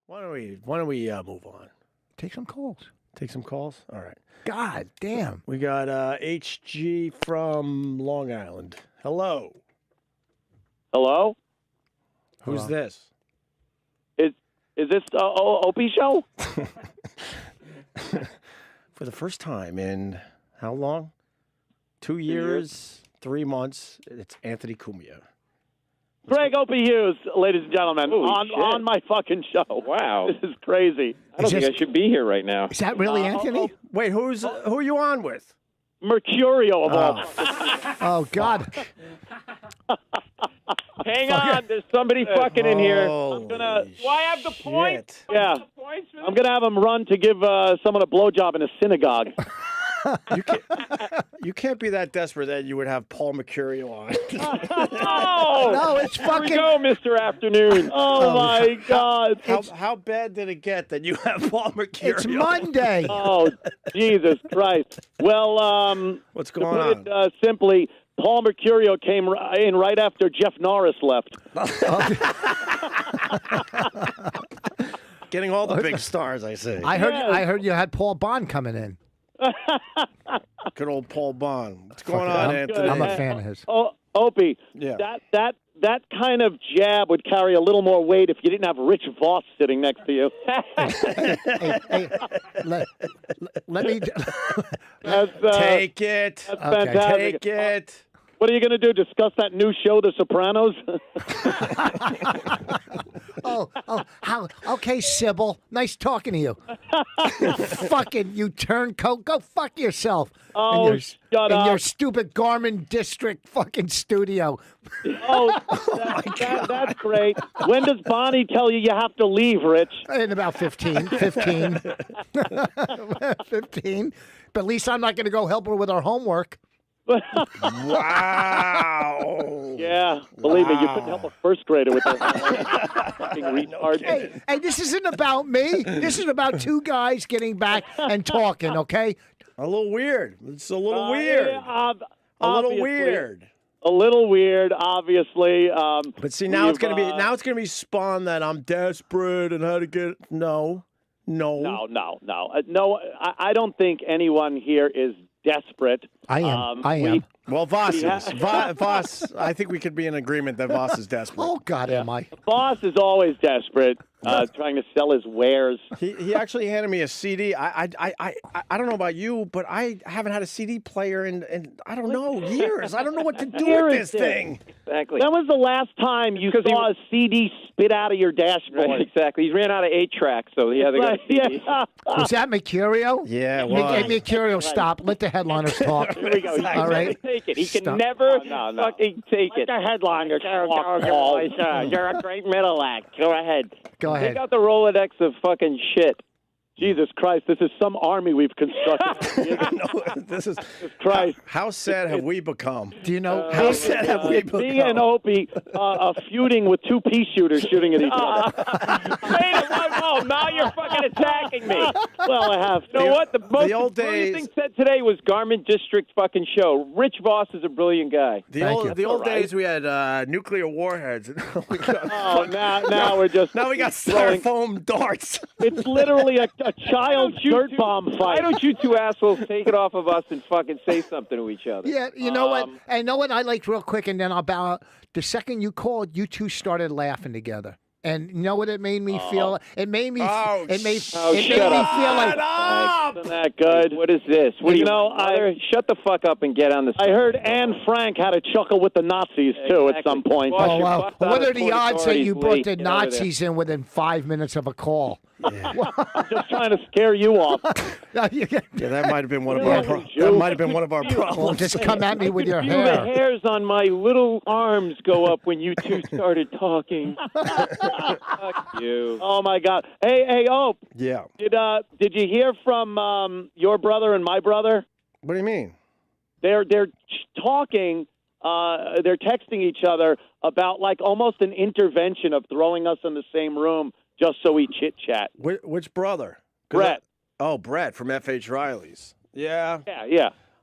Why don't we move on? Take some calls. Take some calls? All right. God damn. We got HG from Long Island. Hello. Hello? Who's this? Is this Opie Show? For the first time in how long? 2 years, 3 months. It's Anthony Cumia. Greg Opie Hughes, ladies and gentlemen, Holy shit. on my fucking show. Wow. This is crazy. I don't think I should be here right now. Is that really Anthony? Wait, who are you on with? Mercurio of all. Oh, God. Hang on, there's somebody fucking in here. Holy Do I have the point? shit. Yeah. I'm going to have him run to give someone a blowjob in a synagogue. You can't be that desperate that you would have Paul Mercurio on. Oh! No, it's Here we fucking. go, Mr. Afternoon. Oh, my God. How bad did it get that you have Paul Mercurio? It's Monday. Oh, Jesus Christ. Well, What's to going put it simply, Paul Mercurio came in right after Jeff Norris left. Getting all the big stars, I see. I heard you had Paul Bond coming in. Good old Paul Bond. What's going on, Anthony? I'm a fan of his. Oh, Opie, Yeah. that kind of jab would carry a little more weight if you didn't have Rich Voss sitting next to you. Hey, let me. That's, Take it. that's fantastic. Take it. What are you going to do? Discuss that new show, The Sopranos? Okay, Sybil. Nice talking to you. Fucking you turncoat. Go fuck yourself. Oh, shut in up. your stupid Garmin District fucking studio. That's great. When does Bonnie tell you have to leave, Rich? In about 15. 15. But at least I'm not going to go help her with her homework. Wow. Yeah, believe me, you couldn't help a first grader with that fucking retard. Hey, this isn't about me. This is about two guys getting back and talking, okay? A little weird. It's a little weird. Yeah, A little obviously. weird. A little weird, obviously. But see, now it's gonna be spun that I'm desperate and how to get No. No. I don't think anyone here is desperate. I am. Well, Voss is. Voss, I think we could be in agreement that Voss is desperate. Oh, God, am I? Boss is always desperate, trying to sell his wares. He actually handed me a CD. I don't know about you, but I haven't had a CD player in I don't know, years. I don't know what to do with this thing. Exactly. When was the last time you saw a CD spit out of your dashboard? Right, exactly. He ran out of 8 tracks, so he had to go. Yeah. Was that Mercurio? Yeah, it Hey, was. Mercurio, stop. Let the headliners talk. Here we go. All right. Take it. He can Stop. never No. fucking take it. The headliner. You're a great middle act. Go ahead. Go ahead. Take out the Rolodex of fucking shit. Jesus Christ, this is some army we've constructed. No, this is Christ. how sad have we become? Do you know? How sad have we become? Me and Opie feuding with two pea shooters shooting at each other. Wait a minute. Oh, now you're fucking attacking me. Well, I have to. You know what? The most old brilliant days- thing said today was Garmin District fucking show. Rich Voss is a brilliant guy. The Thank old you. the old All right. days we had nuclear warheads. Oh, now we're just Now we got throwing- styrofoam darts. It's literally a child's dirt bomb fight. Why don't you two assholes take it off of us and fucking say something to each other? Yeah, you know what? I know what I liked real quick, and then I'll bow out. The second you called, you two started laughing together. And you know what it made me feel? It made me. Oh, it made oh, me shut up. feel like. Isn't that good? What is this? What do You you know, mother? Shut the fuck up and get on the. I heard Anne Frank had a chuckle with the Nazis, too, at some point. Wash Oh your wow! butt out What of are the Port odds that you Authorities, brought Lee. the Get out of there. Nazis in within 5 minutes of a call? Just trying to scare you off. You can- Yeah, that might have been one of Yeah, our that might have been one of our well, problems. just come at me with your Feel the hair. hairs on my little arms go up when you two started talking. Fuck you. Oh, my God. Hey, Ope, Yeah. did you hear from your brother and my brother? What do you mean? They're talking, they're texting each other about, like, almost an intervention of throwing us in the same room just so we chit-chat. Which brother? 'Cause Brett. Brett from F.H. Riley's. Yeah. Yeah.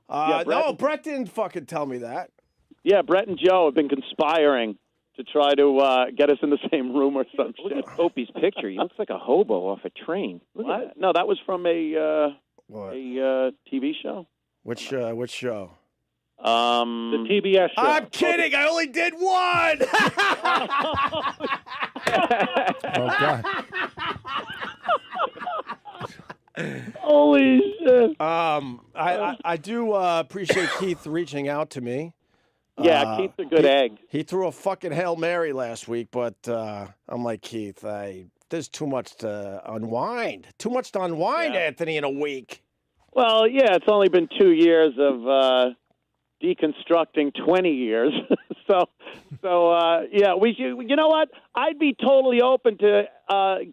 Yeah, Brett. No, Brett didn't fucking tell me that. Yeah, Brett and Joe have been conspiring to try to get us in the same room or some Look shit. at Opie's picture. He looks like a hobo off a train. Look at What? No, that was from a What? TV show. Which show? The TBS show. I'm kidding. I only did one. Oh God. Holy shit! I do appreciate Keith reaching out to me. Yeah, Keith's a good egg. He threw a fucking Hail Mary last week, but I'm like, Keith, there's too much to unwind. Too much to unwind, Yeah. Anthony, in a week. Well, yeah, it's only been 2 years of deconstructing 20 years. so yeah, we should. You know what? I'd be totally open to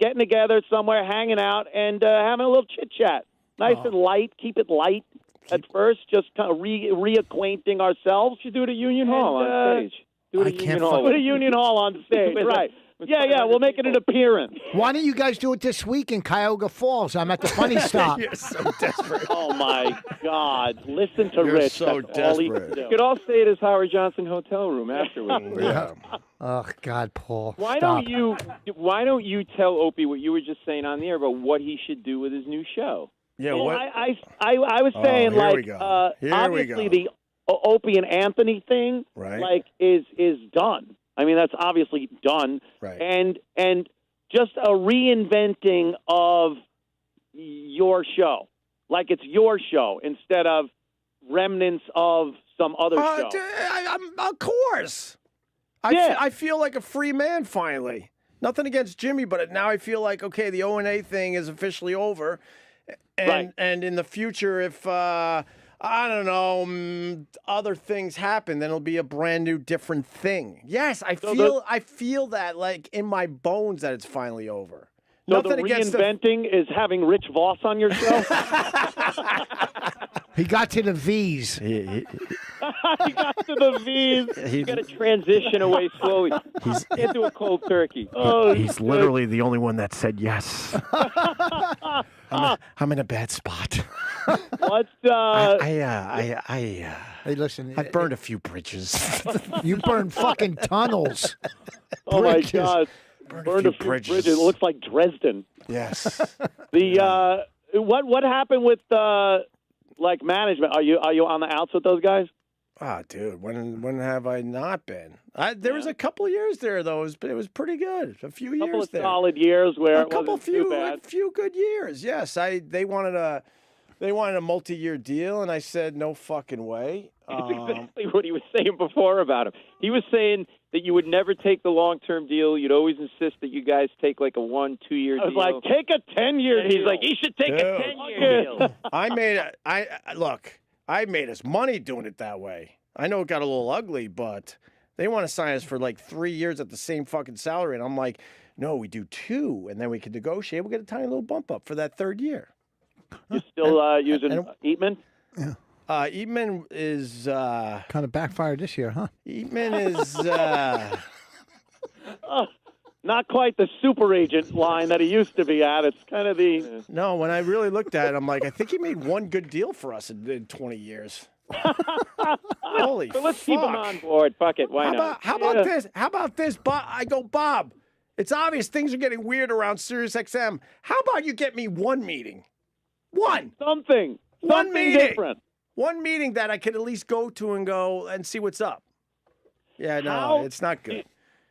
getting together somewhere, hanging out, and having a little chit chat. Nice and light. Keep it light at first. Just kind of reacquainting ourselves. You do it at Union Hall on stage. Do it I at can't Union Hall. Put a Union Hall on stage, right? Yeah, we'll make it an appearance. Why don't you guys do it this week in Cuyahoga Falls? I'm at the Funny Stop. You're so desperate. Oh my God! Listen to You're Rich. so That's all he desperate. can do. You could all stay at his Howard Johnson hotel room afterwards. Yeah. Oh God, Paul. Why Stop. don't you tell Opie what you were just saying on the air about what he should do with his new show? Yeah. Well, What? I was saying here we like go. Here we obviously go. the Opie and Anthony thing Right. like is done. I mean that's obviously done. Right. And just a reinventing of your show, like it's your show instead of remnants of some other show. Of course. Yeah. I feel like a free man finally. Nothing against Jimmy, but now I feel like, okay, the O&A thing is officially over. And, Right. and in the future, if, I don't know, other things happen, then it'll be a brand new, different thing. Yes, I feel that like in my bones that it's finally over. So Nothing the against reinventing is having Rich Voss on your show. He got to the V's. He got to the V's. You got to transition away slowly. He's Into a cold turkey. Oh, he's literally the only one that said yes. I'm in a bad spot. What's Hey, listen. I've burned a few bridges. You burned fucking tunnels. oh my bridges. God! Burned a few bridges. It looks like Dresden. Yes. The what happened with like management? Are you on the outs with those guys? Ah, dude, when have I not been? There was a couple years there, though. It was pretty good. A few A couple years of there. solid years where A it couple wasn't too few bad. few good years. Yes, they wanted a multi-year deal, and I said no fucking way. It's exactly what he was saying before about him. He was saying that you would never take the long-term deal. You'd always insist that you guys take like a 1-2 year I was deal. like, take a 10-year and deal. he's like, he should take a Dude. 10-year deal. I made us money doing it that way. I know it got a little ugly, but they want to sign us for like 3 years at the same fucking salary, and I'm like, no, we do 2, and then we can negotiate. We'll get a tiny little bump up for that 3rd year. You still using Eatman? Eatman is Kind of backfired this year, huh? Eatman is Not quite the super agent line that he used to be at. It's kind of the no. When I really looked at it, I'm like, I think he made one good deal for us in 20 years. Holy So let's keep him fuck. on board. Fuck it. Why not? How about this? How about this, Bob? I go, Bob. It's obvious things are getting weird around SiriusXM. How about you get me one meeting? One something meeting. different. One meeting that I could at least go to and go and see what's up. Yeah, no, How- it's not good.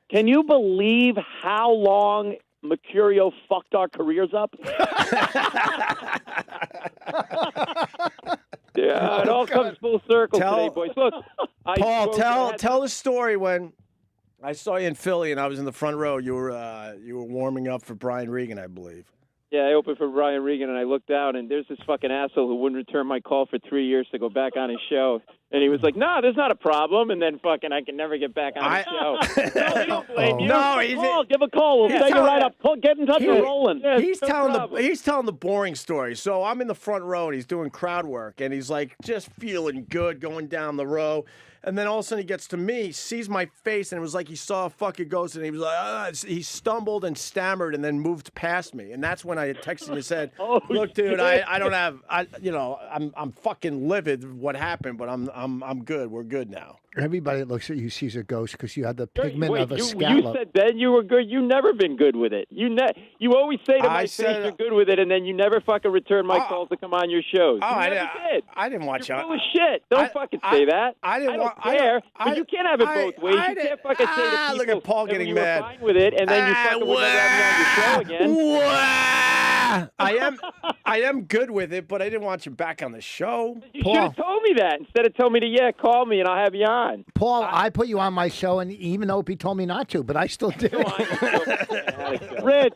Can you believe how long Mercurio fucked our careers up? Yeah, it all comes full circle Tell- today, boys. Look, I Paul, spoke- tell the story when I saw you in Philly and I was in the front row. You were warming up for Brian Regan, I believe. Yeah, I opened for Brian Regan, and I looked out, and there's this fucking asshole who wouldn't return my call for 3 years to go back on his show. And he was like, "No, there's not a problem." And then fucking, I can never get back on the show. No, they don't blame you. No, he's give a call. We'll set you right up. Call, get in touch with Roland. He's no telling problem. he's telling the boring story. So I'm in the front row and he's doing crowd work and he's like just feeling good going down the row. And then all of a sudden he gets to me, sees my face, and it was like he saw a fucking ghost, and he was like, he stumbled and stammered, and then moved past me. And that's when I had texted him and said, Oh, "Look, dude, shit. I don't have, I'm fucking livid what happened, but I'm I'm good. We're good now. Everybody that looks at you sees a ghost because you have the pigment Wait, of a you scallop. said then you were good. You never been good with it. You always say to my face you're good with it, and then you never fucking return my calls to come on your shows. Oh, You never did. I didn't watch You're out. full of shit. Don't fucking say that. I didn't don't care. But you can't have it both ways. You can't fucking say to people look at Paul that getting you mad. were fine with it, and then you fucking would never have me on your show again. I am good with it, but I didn't want you back on the show. You should have told me that instead of telling me to call me and I'll have you on. Paul, I put you on my show, and even Opie told me not to, but I still did. Rich,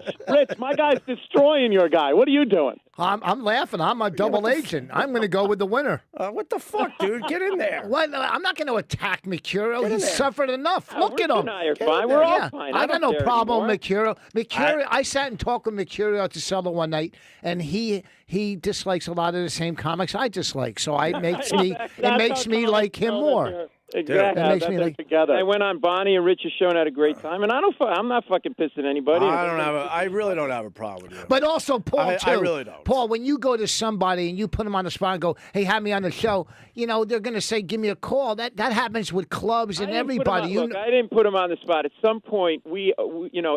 my guy's destroying your guy. What are you doing? I'm laughing. I'm a double agent. I'm going to go with the winner. What the fuck, dude? Get in there. What? I'm not going to attack Mercurio. He's suffered enough. Look at him. We're fine. We're all fine. I got no care problem with anymore. Mercurio. I sat and talked with Mercurio at the cellar one night, and he dislikes a lot of the same comics I dislike. So it makes me like him more. Exactly. That makes me like together. I went on Bonnie and Rich's show and had a great time, and I'm not fucking pissed at anybody. I really don't have a problem with you. But also, Paul, too. I really don't. Paul, when you go to somebody and you put them on the spot and go, "Hey, have me on the show," they're going to say, "Give me a call." That happens with clubs and everybody. Look, I didn't put him on the spot. At some point, we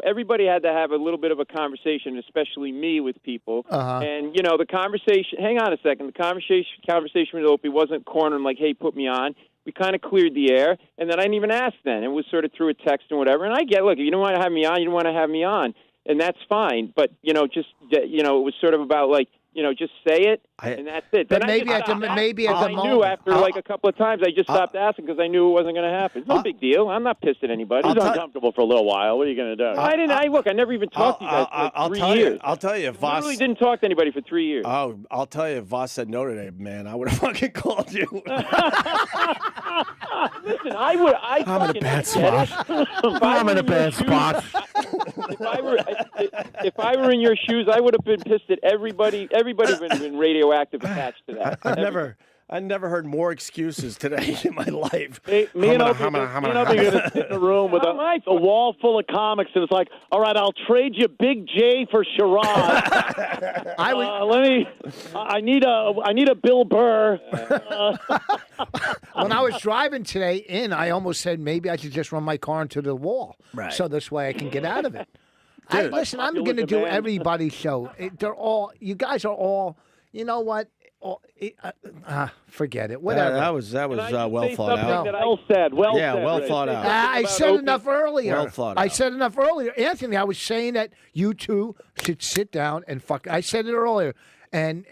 everybody had to have a little bit of a conversation, especially me with people. And the conversation. Hang on a second. The conversation with Opie wasn't cornering like, "Hey, put me on." We kind of cleared the air, and then I didn't even ask then. It was sort of through a text and whatever. And I get, look, if you don't want to have me on, you don't want to have me on, and that's fine. But it was sort of about like, just say it, and that's it. But then maybe at the I moment, knew after like a couple of times, I just stopped asking because I knew it wasn't going to happen. It's no big deal. I'm not pissed at anybody. He's uncomfortable for a little while. What are you going to do? I never even talked to you guys for 3 years. I'll tell you, Voss. I really didn't talk to anybody for 3 years. Oh, I'll tell you, if Voss said no today, man, I would have fucking called you. Listen, I'm in a bad spot. I'm in a bad spot. If I were in your shoes, I would have been pissed at everybody. Everybody would have been radioactive attached to that. I never heard more excuses today in my life. Me and Opie are going to sit in a room with a wall full of comics, and it's like, all right, I'll trade you Big J for Sherrod. I need a Bill Burr. When I was driving today I almost said maybe I should just run my car into the wall, so this way I can get out of it. Listen, I'm going to do everybody's show. You guys are all, you know what? Forget it. Whatever. That was well thought out. Well said. Well thought out. I said enough earlier. Well thought out. I said enough earlier. Anthony, I was saying that you two should sit down and fuck. I said it earlier, and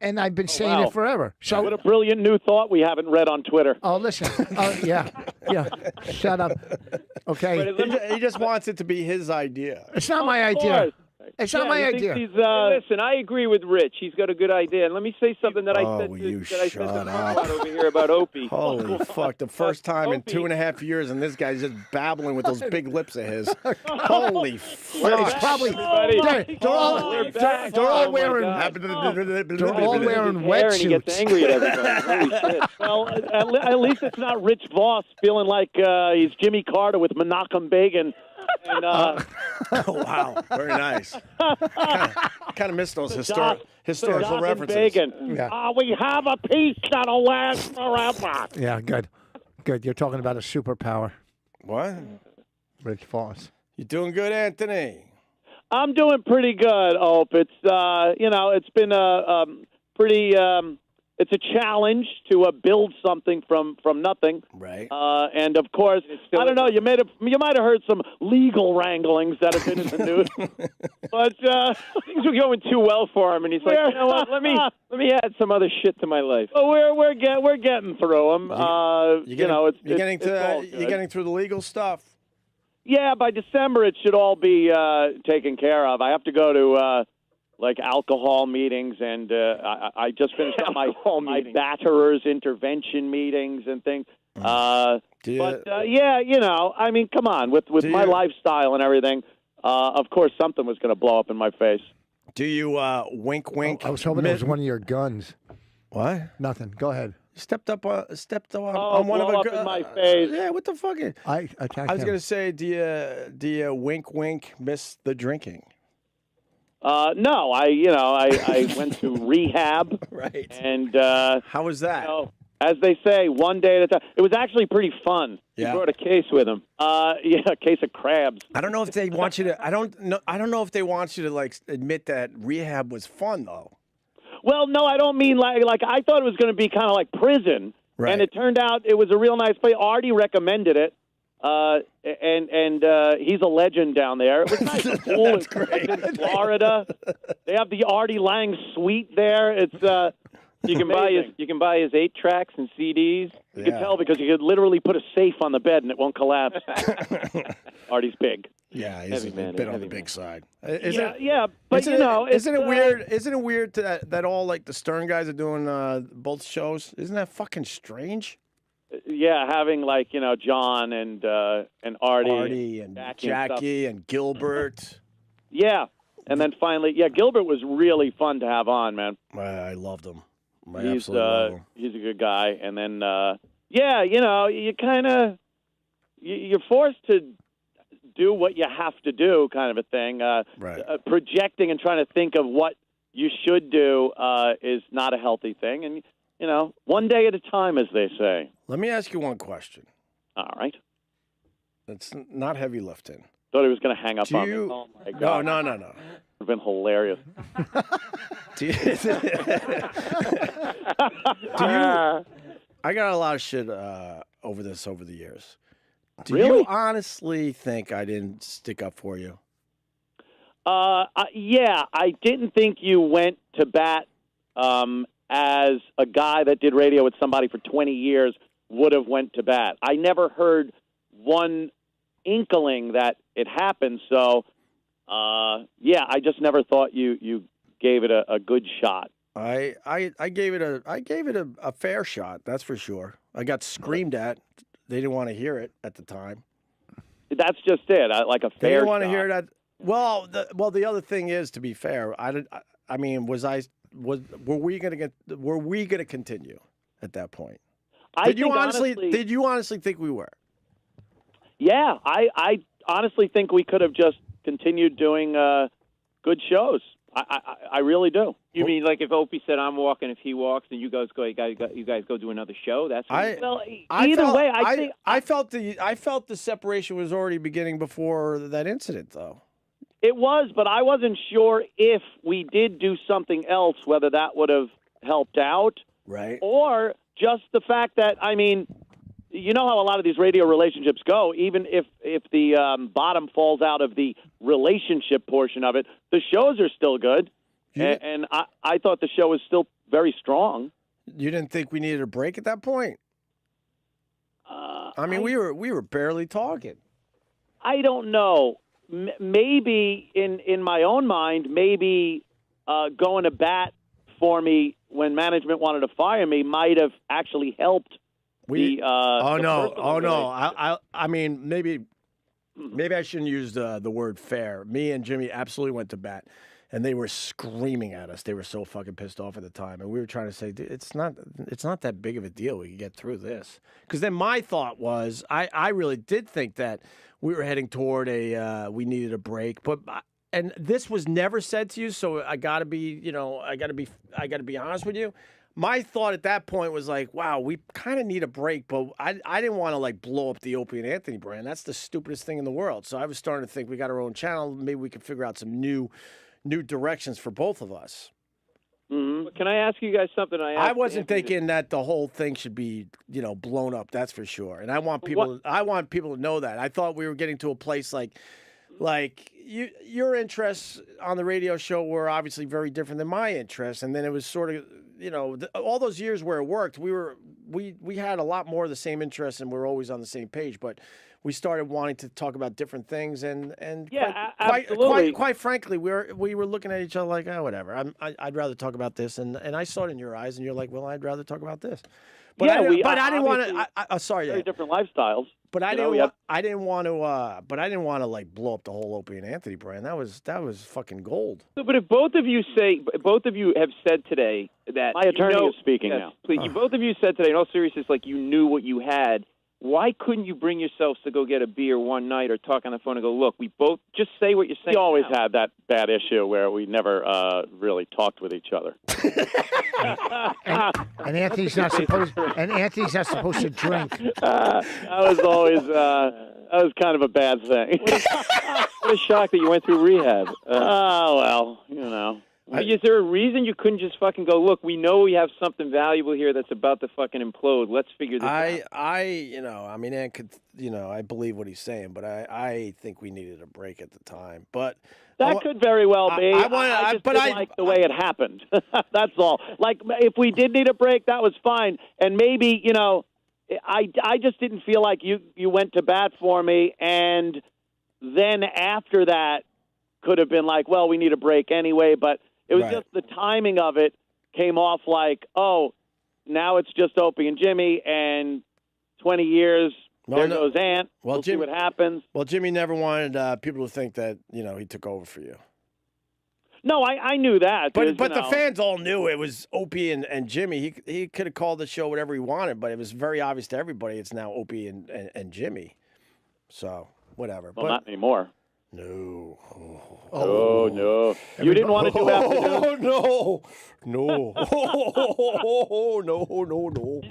I've been saying it forever. So what a brilliant new thought we haven't read on Twitter. Oh, listen. Yeah. Shut up. Okay. He just wants it to be his idea. It's not my idea. It's not my idea. Listen, I agree with Rich. He's got a good idea. And let me say something that I said to Mark over here about Opie. Holy fuck. The first time in 2.5 years, and this guy's just babbling with those big lips of his. Holy fuck. He's probably, they're all wearing wetsuits. He gets angry at everybody. Holy shit. Well, at least it's not Rich Voss feeling like he's Jimmy Carter with Menachem Begin. And, oh, wow. Very nice. Kind of missed those historical references. Yeah. We have a peace that'll last forever. Yeah, good. You're talking about a superpower. What? Rich Voss. You doing good, Anthony? I'm doing pretty good, Ope. It's it's been a pretty. It's a challenge to build something from nothing, right? And of course, I don't know. You might have heard some legal wranglings that have been in the news, but things were going too well for him, and he's like, you know what? Let me add some other shit to my life. Well, we're getting through them. You're getting through the legal stuff. Yeah, by December it should all be taken care of. I have to go to like alcohol meetings, and I just finished up my batterers intervention meetings and things. I mean, come on, with my lifestyle and everything, of course something was going to blow up in my face. Do you wink? I was hoping it was one of your guns. What? Nothing. Go ahead. Stepped up on one of a in my face. Yeah, what the fuck? I attacked I was going to say, do you wink miss the drinking? No, I went to rehab. Right. And how was that? As they say, one day at a time. It was actually pretty fun. Yeah. He brought a case with him. Yeah, a case of crabs. I don't know if they want you to. I don't know if they want you to like admit that rehab was fun though. Well, no, I don't mean like I thought it was going to be kind of like prison, Right. and it turned out it was a real nice place. Artie recommended it, and he's a legend down there. It was nice. The pool is in Florida. They have the Artie Lang suite there. It's You can buy his 8 tracks and CDs. You can tell because you could literally put a safe on the bed and it won't collapse. Artie's big. Yeah, he's Heavy man, a bit on heavy the big man. side. Yeah, but isn't it weird? Isn't it weird that all like the Stern guys are doing both shows? Isn't that fucking strange? Yeah, having like John and Artie and Jackie and Gilbert. Yeah, and then finally, Gilbert was really fun to have on, man. I loved him. He's a good guy, and then you kind of you're forced to do what you have to do, kind of a thing. Right. Projecting and trying to think of what you should do is not a healthy thing, and one day at a time, as they say. Let me ask you one question. All right. It's not heavy lifting. Thought he was going to hang up on me. Oh my God. No. Would have been hilarious. Do you, I got a lot of shit over the years. Do Really? you honestly think I didn't stick up for you? Yeah, I didn't think you went to bat as a guy that did radio with somebody for 20 years would have went to bat. I never heard one inkling that it happened, so I just never thought you gave it a good shot. I gave it a fair shot, that's for sure. I got screamed at. They didn't want to hear it at the time. That's just it. Like a fair. They didn't want to shot. hear that. Well, the other thing is, to be fair, were we gonna continue at that point? Did you honestly think we were? Yeah, I honestly think we could have just continued doing good shows. I really do. You mean like if Opie said I'm walking, if he walks, then you guys go do another show? That's either way. I felt the separation was already beginning before that incident, though. It was, but I wasn't sure if we did do something else, whether that would have helped out, right? Or just the fact that, you know how a lot of these radio relationships go. Even if the bottom falls out of the relationship portion of it, the shows are still good. Yeah. And I thought the show was still very strong. You didn't think we needed a break at that point? We were barely talking. I don't know. Maybe in my own mind, maybe going to bat for me when management wanted to fire me might have actually helped. Maybe I shouldn't use the word fair. Me and Jimmy absolutely went to bat, and they were screaming at us. They were so fucking pissed off at the time, and we were trying to say, dude, it's not that big of a deal. We can get through this. Because then my thought was, I really did think that we were heading toward we needed a break, and this was never said to you, so I gotta be honest with you. My thought at that point was like, wow, we kind of need a break, but I didn't want to like blow up the Opie and Anthony brand. That's the stupidest thing in the world. So I was starting to think we got our own channel. Maybe we could figure out some new directions for both of us. Mm-hmm. Can I ask you guys something? I wasn't thinking that the whole thing should be, blown up. That's for sure. And I want people to know that. I thought we were getting to a place like your interests on the radio show were obviously very different than my interests, and then it was sort of, all those years where it worked, we had a lot more of the same interests, and we were always on the same page, but we started wanting to talk about different things, and quite frankly, we were looking at each other like, oh, whatever. I'd rather talk about this, and I saw it in your eyes, and you're like, well, I'd rather talk about this. But I didn't want to. Sorry, very different lifestyles. But I didn't want to like blow up the whole Opie and Anthony brand. That was fucking gold. But if both of you have said today that my attorney is speaking now. Please, both of you said today, in all seriousness, like you knew what you had. why couldn't you bring yourselves to go get a beer one night or talk on the phone and go, look, we both just say what you're saying? We always now. had that bad issue where we never really talked with each other. and Anthony's not supposed. And Anthony's not supposed to drink. That was always that was kind of a bad thing. What a shock that you went through rehab. Oh, well, you know. Is there a reason you couldn't just fucking go, look, we know we have something valuable here that's about to fucking implode. Let's figure this out. you know, I mean, Ant could, you know, I believe what he's saying, but I think we needed a break at the time. But that could very well be. I just didn't like the way it happened. That's all. Like, if we did need a break, that was fine. And maybe, you know, I just didn't feel like you went to bat for me. And then after that could have been like, well, we need a break anyway. But it was just the timing of it came off like, oh, now it's just Opie and Jimmy, and 20 years, there goes Ant. We'll see what happens. Well, Jimmy never wanted people to think that, you know, he took over for you. No, I knew that. But the fans all knew it was Opie and Jimmy. He could have called the show whatever he wanted, but it was very obvious to everybody it's now Opie and Jimmy. So, whatever. Well, not anymore. No. Oh, no. You didn't want to do afternoons? Oh, no. No.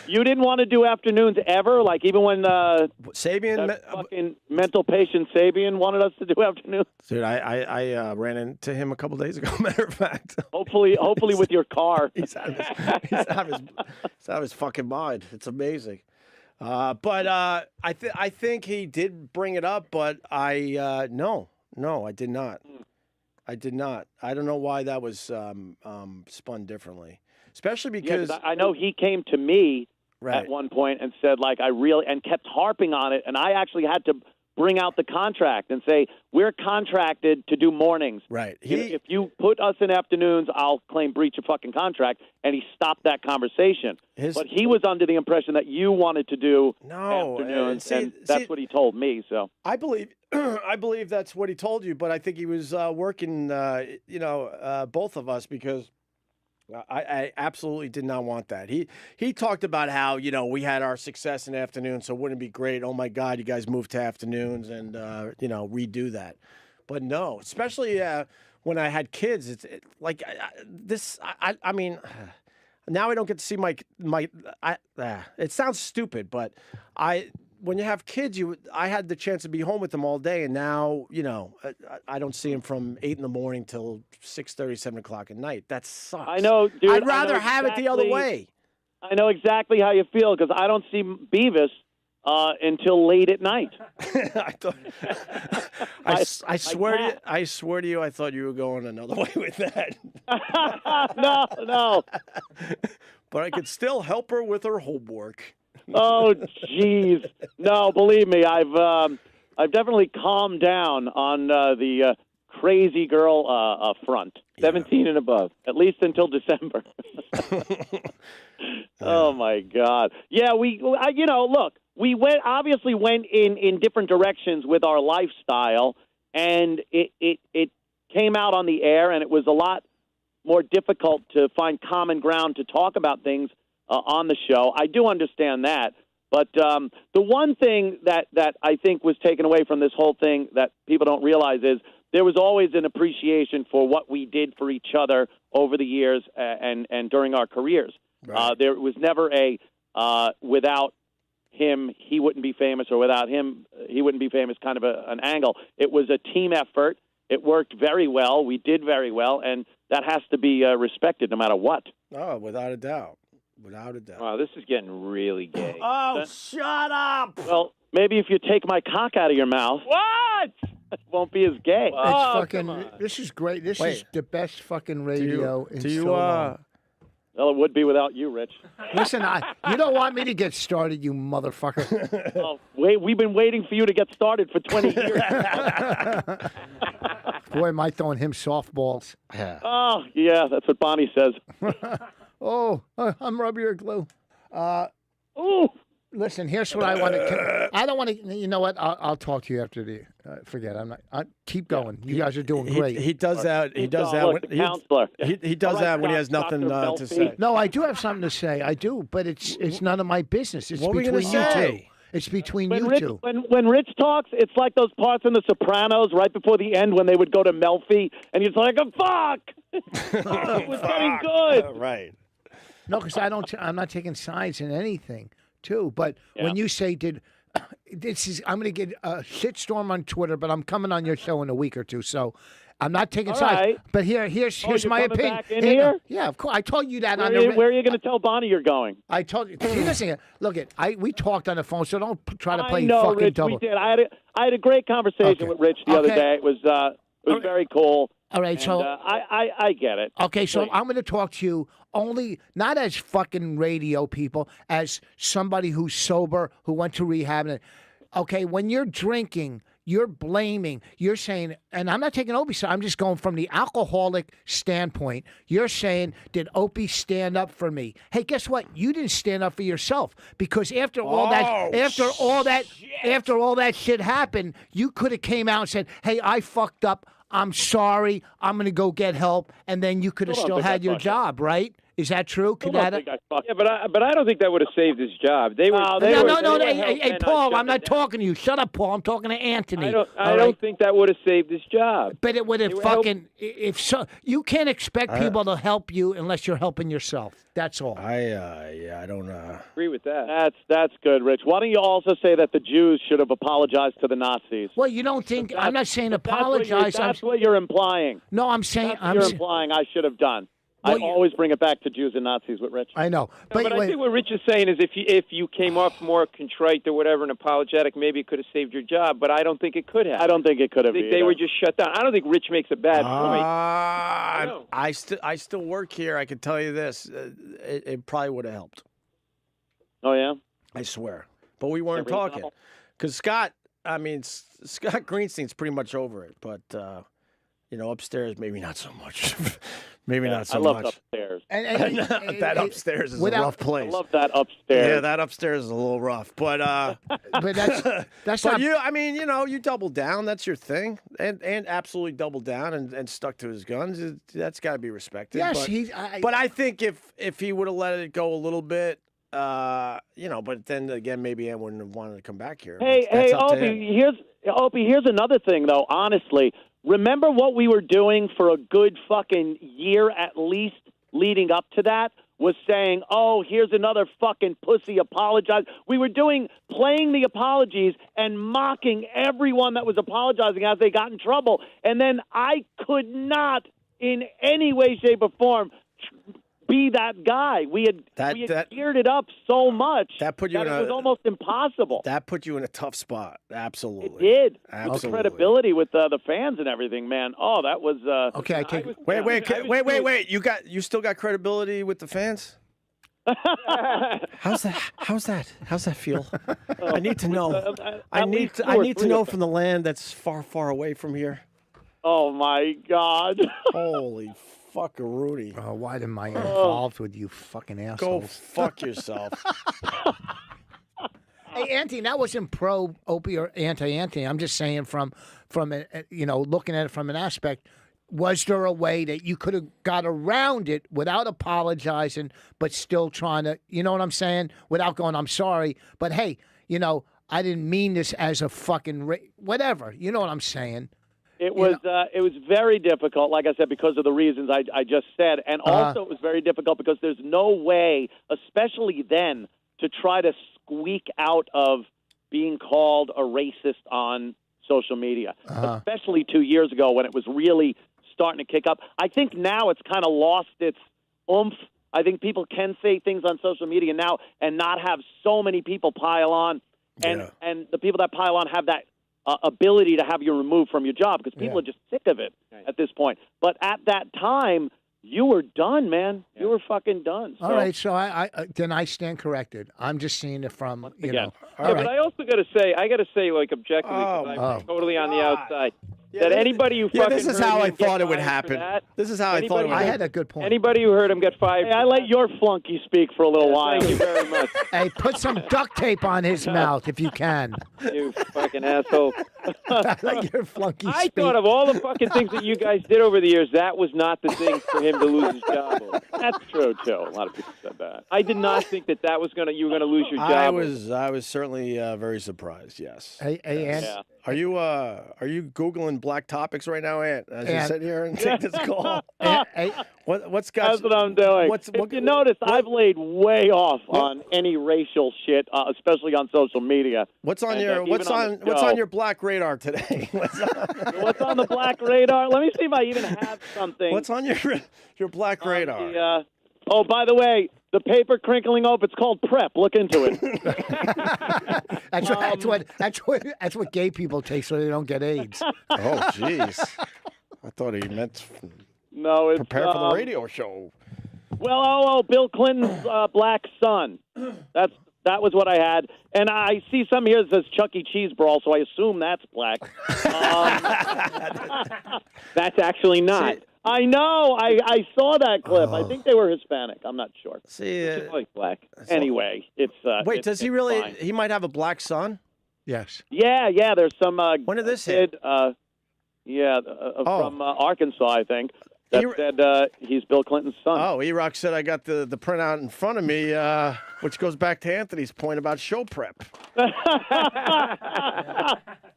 You didn't want to do afternoons ever? Like, even when Sabian, fucking mental patient Sabian wanted us to do afternoons? Dude, I ran into him a couple days ago, matter of fact. Hopefully with your car. He's out of his fucking mind. It's amazing. But I think he did bring it up, but no, I did not. I did not. I don't know why that was spun differently, especially because I know he came to me at one point and said, like, and kept harping on it, and I actually had to bring out the contract and say, we're contracted to do mornings. Right. If you put us in afternoons, I'll claim breach of fucking contract. And he stopped that conversation. But he was under the impression that you wanted to do afternoons, and that's what he told me. So I believe that's what he told you, but I think he was working, both of us, because I absolutely did not want that. He talked about how, you know, we had our success in afternoons, so wouldn't it be great? Oh my God, you guys moved to afternoons and redo that. But no, especially when I had kids, it's like this. I mean, now I don't get to see my. It sounds stupid, but when you have kids, I had the chance to be home with them all day, and now, you know, I don't see them from 8 in the morning till 6:30, 7 o'clock at night. That sucks. I know, dude. I'd rather have it the other way. I know exactly how you feel, because I don't see Beavis until late at night. I swear to you, I thought you were going another way with that. No. But I could still help her with her homework. Oh, jeez. No, believe me, I've definitely calmed down on the crazy girl front. 17 and above, at least until December. Oh my God. Yeah, look, we obviously went in different directions with our lifestyle, and it came out on the air, and it was a lot more difficult to find common ground to talk about things on the show. I do understand that. But the one thing that I think was taken away from this whole thing that people don't realize is there was always an appreciation for what we did for each other over the years and during our careers. Right. There was never without him, he wouldn't be famous, or without him, he wouldn't be famous kind of an angle. It was a team effort. It worked very well. We did very well, and that has to be respected no matter what. Oh, without a doubt. Without a doubt. Wow, this is getting really gay. Oh, shut up! Well, maybe if you take my cock out of your mouth. What? It won't be as gay. This is great. This is the best fucking radio in so long. Well, it would be without you, Rich. Listen, you don't want me to get started, you motherfucker. Oh, we've been waiting for you to get started for 20 years. Boy, am I throwing him softballs. Oh, yeah, that's what Bonnie says. Oh, I'm rubber your glue. Ooh. Listen, here's what I want to. I don't want to. You know what? I'll talk to you after the. Forget. I'm not. Keep going. You guys are doing great. He does that. He does that. Counselor. He does that when he has nothing to say. No, I do have something to say. I do, but it's none of my business. It's what between you two. It's between when you Rich, two. When Rich talks, it's like those parts in The Sopranos right before the end when they would go to Melfi, and he's like, "Oh, fuck! It was getting good." Right. No, because I'm not taking sides in anything, too. But when you say I'm going to get a shitstorm on Twitter, but I'm coming on your show in a week or two, so I'm not taking All sides. right. But here's you're my coming opinion. back in here? Yeah, of course. I told you that Where are you going to tell Bonnie you're going? I told you. Listen, look, we talked on the phone, so don't try to play I know, fucking Rich, double. we did. I had a great conversation with Rich the other day. It was very cool. All right, so I get it. Okay, so Please. I'm going to talk to you only not as fucking radio people, as somebody who's sober, who went to rehab. Okay, when you're drinking, you're blaming, you're saying, and I'm not taking Opie's side, I'm just going from the alcoholic standpoint. You're saying, did Opie stand up for me? Hey, guess what? You didn't stand up for yourself, because after all that shit happened, you could have came out and said, hey, I fucked up. I'm sorry. I'm going to go get help, and then you could have still had your job, right? Is that true? Yeah, but I don't think that would have saved his job. They were. No. Hey, Paul, I'm not talking to you. Shut up, Paul. I'm talking to Anthony. I don't think that would have saved his job. But it would have fucking. If so, you can't expect people to help you unless you're helping yourself. That's all. I don't agree with that. That's good, Rich. Why don't you also say that the Jews should have apologized to the Nazis? Well, you don't think I'm not saying apologize. That's what you're implying. No, I'm saying you're implying I should have done. Well, I always bring it back to Jews and Nazis with Rich. I know. But I think what Rich is saying is if you came off more contrite or whatever and apologetic, maybe it could have saved your job, but I don't think it could have. I don't think it could have. They were just shut down. I don't think Rich makes a bad point. I still work here. I can tell you this. It probably would have helped. Oh, yeah? I swear. But we weren't talking. Because Scott Greenstein's pretty much over it, but... upstairs, maybe not so much. Maybe not so much. I love upstairs. That upstairs is a rough place. I love that upstairs. Yeah, that upstairs is a little rough. But that's but not... you doubled down. That's your thing. And absolutely doubled down and stuck to his guns. That's got to be respected. Yes, but I think if he would have let it go a little bit, but then again, maybe Ann wouldn't have wanted to come back here. Hey, Opie, here's another thing, though, honestly. Remember what we were doing for a good fucking year at least leading up to that? Was saying, oh, here's another fucking pussy apologize. We were playing the apologies and mocking everyone that was apologizing as they got in trouble. And then I could not in any way, shape, or form be that guy. We had geared it up so much that it was almost impossible. That put you in a tough spot. Absolutely. It did. Absolutely. The credibility with the fans and everything, man. Oh, that was okay. I take Wait. You still got credibility with the fans? How's that feel? I need to know. I need to know from the land that's far, far away from here. Oh my God. Holy fuckaroonie. Oh, why am I involved with you fucking assholes? Go fuck yourself. Hey, Anthony, that wasn't pro Opie or anti-Anthony. I'm just saying from looking at it from an aspect, was there a way that you could have got around it without apologizing, but still trying to, you know what I'm saying? Without going, I'm sorry, but hey, I didn't mean this as a fucking whatever. You know what I'm saying? It was very difficult, like I said, because of the reasons I just said. And also it was very difficult because there's no way, especially then, to try to squeak out of being called a racist on social media, especially 2 years ago when it was really starting to kick up. I think now it's kind of lost its oomph. I think people can say things on social media now and not have so many people pile on. And the people that pile on have that ability to have you removed from your job because people are just sick of it at this point. But at that time, you were done, man. You were fucking done. So. All right, so I stand corrected. I'm just seeing it from, Again. All right. But I also got to say, like, objectively, because I'm totally on the outside. that anybody who fucking this is heard how I him get thought it would fired for happen. that- This is how I thought it would I happen. had a good point. Anybody who heard him get fired. Hey, I let your flunky speak for a little while. Thank you very much, Hey, put some duct tape on his mouth if you can. you fucking asshole. Let your flunky I speak. thought of all the fucking things that you guys did over the years. That was not the thing for him to lose his job over. That's true too. A lot of people said that. I did not think that you were gonna lose your job. I was certainly very surprised. Yes. Hey, Ant. Yeah. Are you Googling black topics right now, Ant? As you sit here and take this call. Hey, What's got? That's what I'm doing. If you notice, I've laid way off on any racial shit, especially on social media. What's on And, your even what's on on the what's show. on your black radar today? What's on the black radar? Let me see if I even have something. What's on your black radar? Oh, by the way, the paper crinkling up. It's called PrEP. Look into it. That's what gay people take so they don't get AIDS. Oh, jeez. I thought he meant No, it's prepare for the radio show. Well, Bill Clinton's black son. That was what I had, and I see some here that says Chuck E. Cheese brawl, so I assume that's black. That's actually not. I know. I saw that clip. I think they were Hispanic. I'm not sure. See, It's like black. Anyway, it's wait, does he really? fine. He might have a black son. Yes. Yeah. There's some. When did this kid, hit? from Arkansas, I think. That said he's Bill Clinton's son. Oh, E-Rock said I got the printout in front of me, which goes back to Anthony's point about show prep.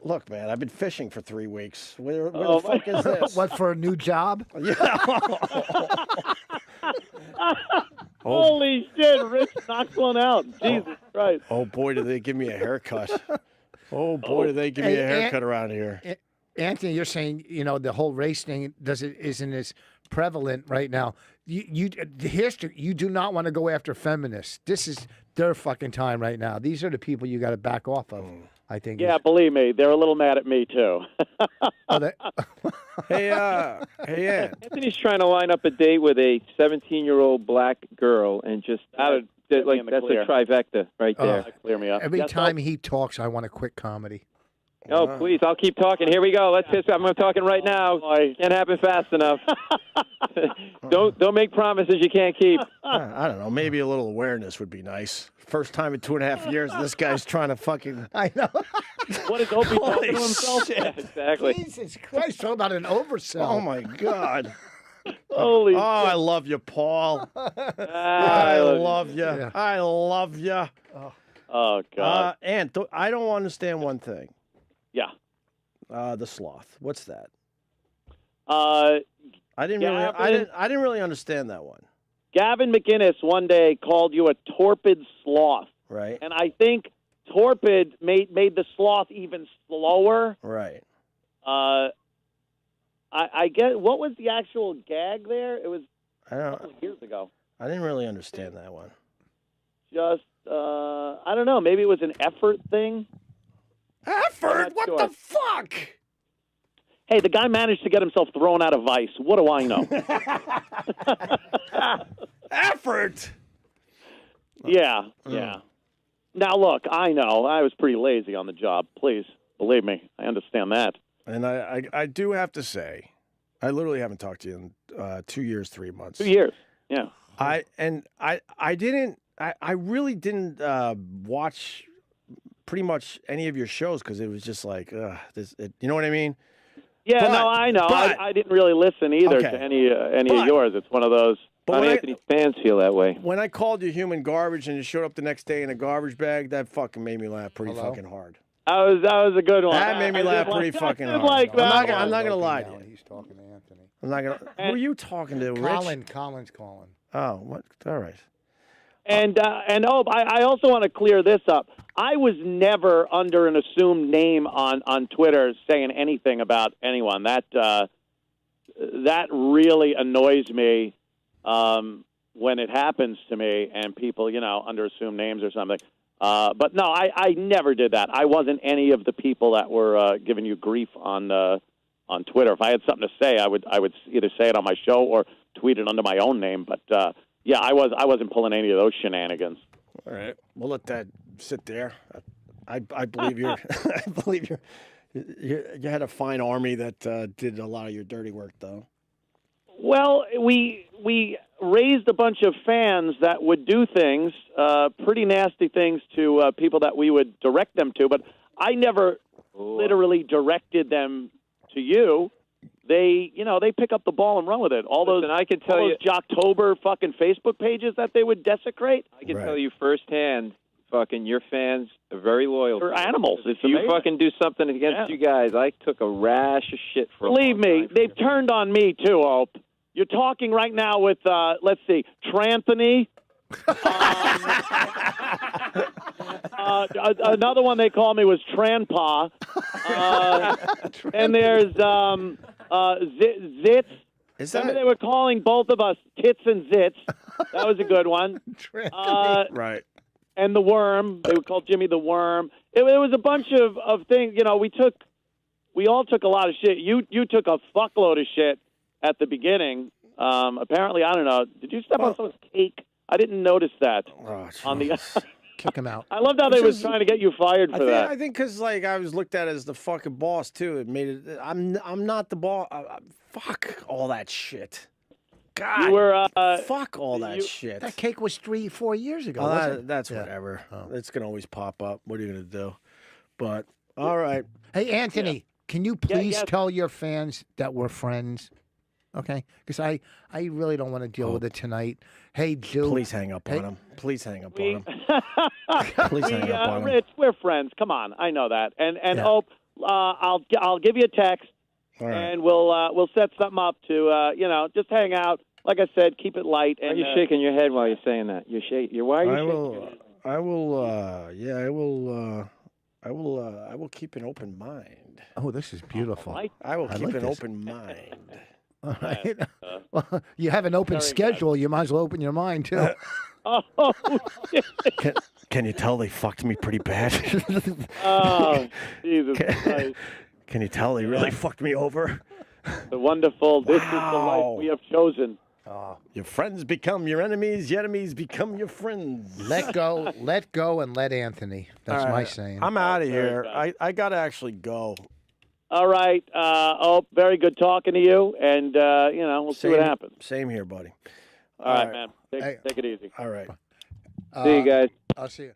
Look, man, I've been fishing for 3 weeks. Where the fuck is this? What, for a new job? Yeah. Holy shit, Rich knocks one out. Jesus Christ. Oh, boy, do they give me a haircut. Oh, boy, do they give me a haircut around here. Anthony, you're saying, the whole race thing isn't as prevalent right now. The history, you do not want to go after feminists. This is their fucking time right now. These are the people you got to back off of, I think. Yeah, believe me, they're a little mad at me, too. Hey, Ant. Anthony's trying to line up a date with a 17-year-old black girl, and just that's a trifecta right there. Clear me up. Every time he talks, I want to quit comedy. Oh, please, I'll keep talking. Here we go. I'm talking right now. Can't happen fast enough. Don't make promises you can't keep. I don't know. Maybe a little awareness would be nice. First time in 2.5 years, this guy's trying to fucking. I know. What is Opie talking to himself? Shit. Exactly. Jesus Christ, talk about an oversell. Oh, my God. Holy I love you, Paul. I love you. Yeah. I love you. Oh, God. Ant, I don't understand one thing. Yeah. The sloth. What's that? Uh, I didn't really understand that one. Gavin McInnes one day called you a torpid sloth. Right. And I think torpid made the sloth even slower. Right. I get, what was the actual gag there? It was a couple of years ago. I didn't really understand that one. Just, I don't know, maybe it was an effort thing. Effort? What the fuck? Hey, the guy managed to get himself thrown out of Vice. What do I know? Effort? Yeah. Now, look, I know. I was pretty lazy on the job. Please, believe me. I understand that. And I do have to say, I literally haven't talked to you in 2 years, 3 months. 2 years, yeah. I really didn't watch pretty much any of your shows because it was just like, you know what I mean? Yeah, no, I know. I didn't really listen either to any of yours. It's one of those. But Anthony's fans feel that way. When I called you human garbage and you showed up the next day in a garbage bag, that fucking made me laugh pretty fucking hard. That was a good one. That made me laugh pretty fucking hard. I'm not gonna lie to you. He's talking to Anthony. I'm not gonna. Who are you talking to, Rich? Colin's calling. Oh, what? All right. And I also want to clear this up. I was never under an assumed name on Twitter saying anything about anyone. That really annoys me when it happens to me and people, under assumed names or something. But no, I never did that. I wasn't any of the people that were giving you grief on Twitter. If I had something to say, I would either say it on my show or tweet it under my own name. But yeah, I wasn't pulling any of those shenanigans. All right, we'll let that sit there. I believe you're You had a fine army that did a lot of your dirty work, though. Well, we raised a bunch of fans that would do things, pretty nasty things to people that we would direct them to, but I never literally directed them to you. They pick up the ball and run with it. All those, and I can tell you, Jocktober fucking Facebook pages that they would desecrate. I can tell you firsthand, fucking your fans are very loyal. They're animals. If you fucking do something against you guys, I took a rash of shit for. Believe me, they've turned on me too, Hope. You're talking right now with, let's see, Tranthony. Another one they call me was Tranpa. And there's Zitz. Remember they were calling both of us Tits and Zitz. That was a good one. Right. And the Worm. They would call Jimmy the Worm. It was a bunch of things. You know, we all took a lot of shit. You took a fuckload of shit at the beginning. Apparently, I don't know. Did you step on someone's cake? I didn't notice that. On the Kick him out. I loved how they was trying to get you fired for that. I think because like I was looked at as the fucking boss too. It made it. I'm not the boss. Fuck all that shit. God. You were fuck all that shit. That cake was 3-4 years ago. That's whatever. It's gonna always pop up. What are you gonna do? But all right. Hey Anthony, can you please tell your fans that we're friends? Okay, because I really don't want to deal with it tonight. Hey, Jew. Please hang up on him. Please hang up on him. Please hang up on him. Rich, we're friends. Come on, I know that. And Hope, I'll give you a text, and we'll set something up to just hang out. Like I said, keep it light. And you're shaking your head while you're saying that. Why are you shaking your head? I will keep an open mind. Oh, this is beautiful. I will keep an open mind. All right. Well, you have an open schedule. You might as well open your mind, too. Oh, can you tell they fucked me pretty bad? Oh, Jesus Christ. Can you tell they really fucked me over? The wonderful, this is the life we have chosen. Your friends become your enemies, your enemies become your friends. Let go, and let Anthony. That's my saying. I'm out of here. I got to actually go. All right. Very good talking to you, and, we'll see what happens. Same here, buddy. All right, man. Take it easy. All right. See you guys. I'll see you.